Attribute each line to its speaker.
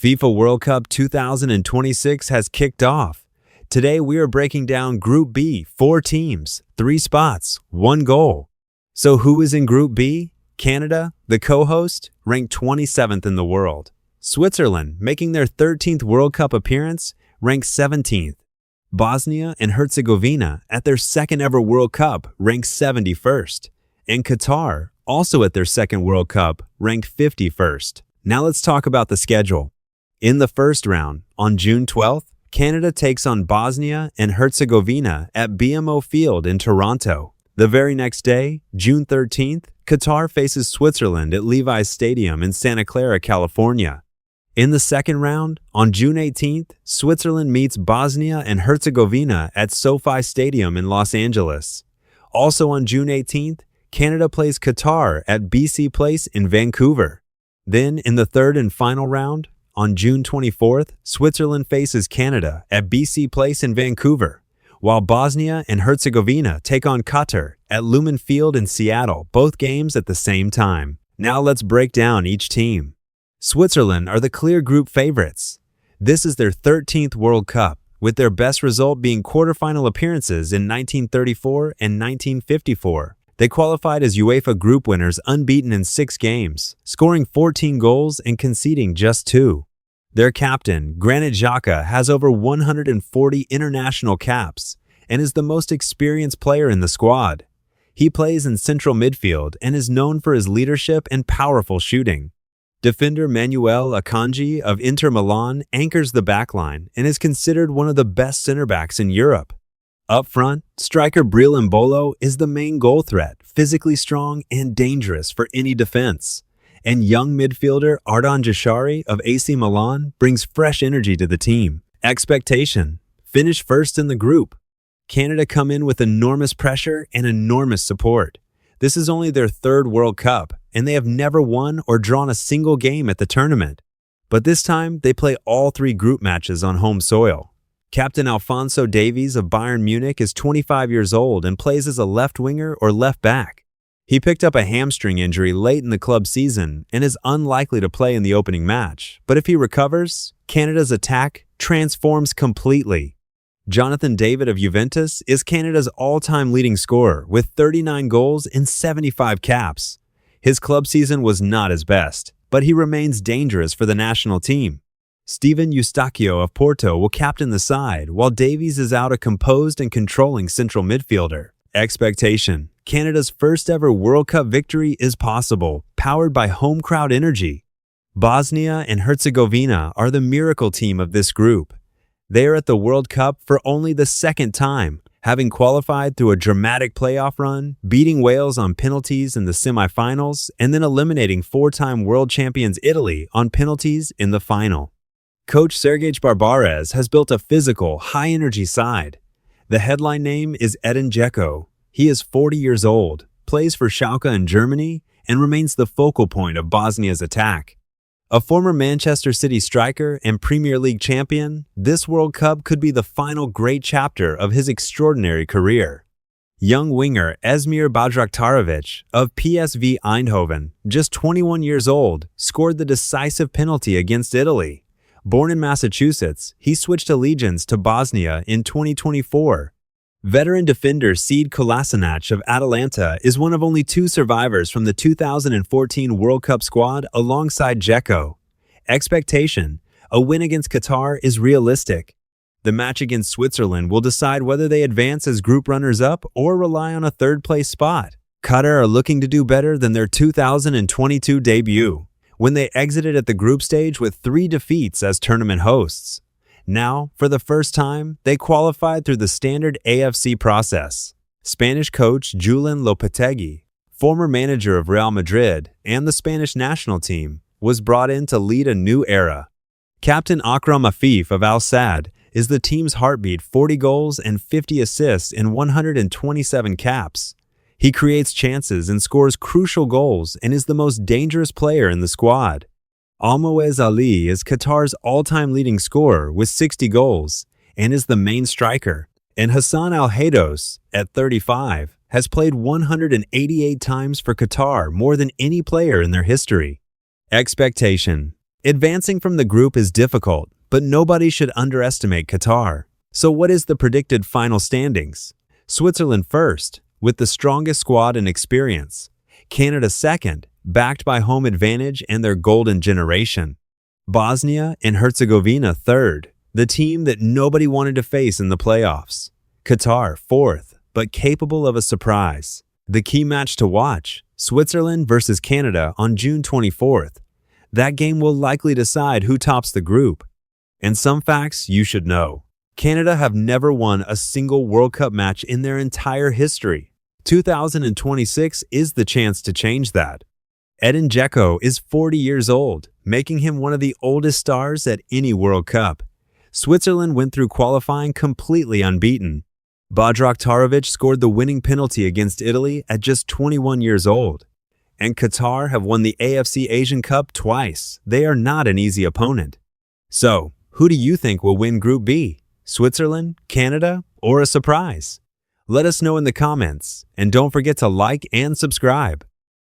Speaker 1: FIFA World Cup 2026 has kicked off. Today we are breaking down Group B, 4 teams, 3 spots, 1 goal. So who is in Group B? Canada, the co-host, ranked 27th in the world. Switzerland, making their 13th World Cup appearance, ranked 17th. Bosnia and Herzegovina, at their second ever World Cup, ranked 71st. And Qatar, also at their second World Cup, ranked 51st. Now let's talk about the schedule. In the first round, on June 12th, Canada takes on Bosnia and Herzegovina at BMO Field in Toronto. The very next day, June 13th, Qatar faces Switzerland at Levi's Stadium in Santa Clara, California. In the second round, on June 18th, Switzerland meets Bosnia and Herzegovina at SoFi Stadium in Los Angeles. Also on June 18th, Canada plays Qatar at BC Place in Vancouver. Then, in the third and final round, on June 24th, Switzerland faces Canada at BC Place in Vancouver, while Bosnia and Herzegovina take on Qatar at Lumen Field in Seattle, both games at the same time. Now let's break down each team. Switzerland are the clear group favorites. This is their 13th World Cup, with their best result being quarterfinal appearances in 1934 and 1954. They qualified as UEFA Group winners unbeaten in 6 games, scoring 14 goals and conceding just 2. Their captain, Granit Xhaka, has over 140 international caps and is the most experienced player in the squad. He plays in central midfield and is known for his leadership and powerful shooting. Defender Manuel Akanji of Inter Milan anchors the backline and is considered one of the best center backs in Europe. Up front, striker Bril Mbolo is the main goal threat, physically strong and dangerous for any defense. And young midfielder Edin Džeko of AC Milan brings fresh energy to the team. Expectation: finish first in the group. Canada come in with enormous pressure and enormous support. This is only their 3rd World Cup, and they have never won or drawn a single game at the tournament. But this time, they play all 3 group matches on home soil. Captain Alphonso Davies of Bayern Munich is 25 years old and plays as a left winger or left back. He picked up a hamstring injury late in the club season and is unlikely to play in the opening match. But if he recovers, Canada's attack transforms completely. Jonathan David of Juventus is Canada's all-time leading scorer with 39 goals and 75 caps. His club season was not his best, but he remains dangerous for the national team. Steven Eustáquio of Porto will captain the side, while Davies is out a composed and controlling central midfielder. Expectation: Canada's first ever World Cup victory is possible, powered by home crowd energy. Bosnia and Herzegovina are the miracle team of this group. They are at the World Cup for only the 2nd time, having qualified through a dramatic playoff run, beating Wales on penalties in the semifinals, and then eliminating 4-time world champions Italy on penalties in the final. Coach Sergej Barbarez has built a physical, high-energy side. The headline name is Edin Džeko. He is 40 years old, plays for Schalke in Germany, and remains the focal point of Bosnia's attack. A former Manchester City striker and Premier League champion, this World Cup could be the final great chapter of his extraordinary career. Young winger Esmir Bajraktarevic of PSV Eindhoven, just 21 years old, scored the decisive penalty against Italy. Born in Massachusetts, he switched allegiance to Bosnia in 2024. Veteran defender Sead Kolasinac of Atalanta is one of only 2 survivors from the 2014 World Cup squad alongside Džeko. Expectation: a win against Qatar is realistic. The match against Switzerland will decide whether they advance as group runners-up or rely on a 3rd-place spot. Qatar are looking to do better than their 2022 debut, when they exited at the group stage with 3 defeats as tournament hosts. Now, for the first time, they qualified through the standard AFC process. Spanish coach Julen Lopetegui, former manager of Real Madrid and the Spanish national team, was brought in to lead a new era. Captain Akram Afif of Al Sadd is the team's heartbeat, 40 goals and 50 assists in 127 caps. He creates chances and scores crucial goals and is the most dangerous player in the squad. Almoez Ali is Qatar's all-time leading scorer with 60 goals and is the main striker. And Hassan Al-Haydos, at 35, has played 188 times for Qatar, more than any player in their history. Expectation: Advancing from the group is difficult, but nobody should underestimate Qatar. So what is the predicted final standings? Switzerland first, with the strongest squad and experience. Canada second, backed by home advantage and their golden generation. Bosnia and Herzegovina third, the team that nobody wanted to face in the playoffs. Qatar fourth, but capable of a surprise. The key match to watch, Switzerland versus Canada on June 24th. That game will likely decide who tops the group. And some facts you should know. Canada have never won a single World Cup match in their entire history. 2026 is the chance to change that. Edin Džeko is 40 years old, making him one of the oldest stars at any World Cup. Switzerland went through qualifying completely unbeaten. Bajraktarovic scored the winning penalty against Italy at just 21 years old. And Qatar have won the AFC Asian Cup twice. They are not an easy opponent. So, who do you think will win Group B? Switzerland, Canada, or a surprise? Let us know in the comments, and don't forget to like and subscribe.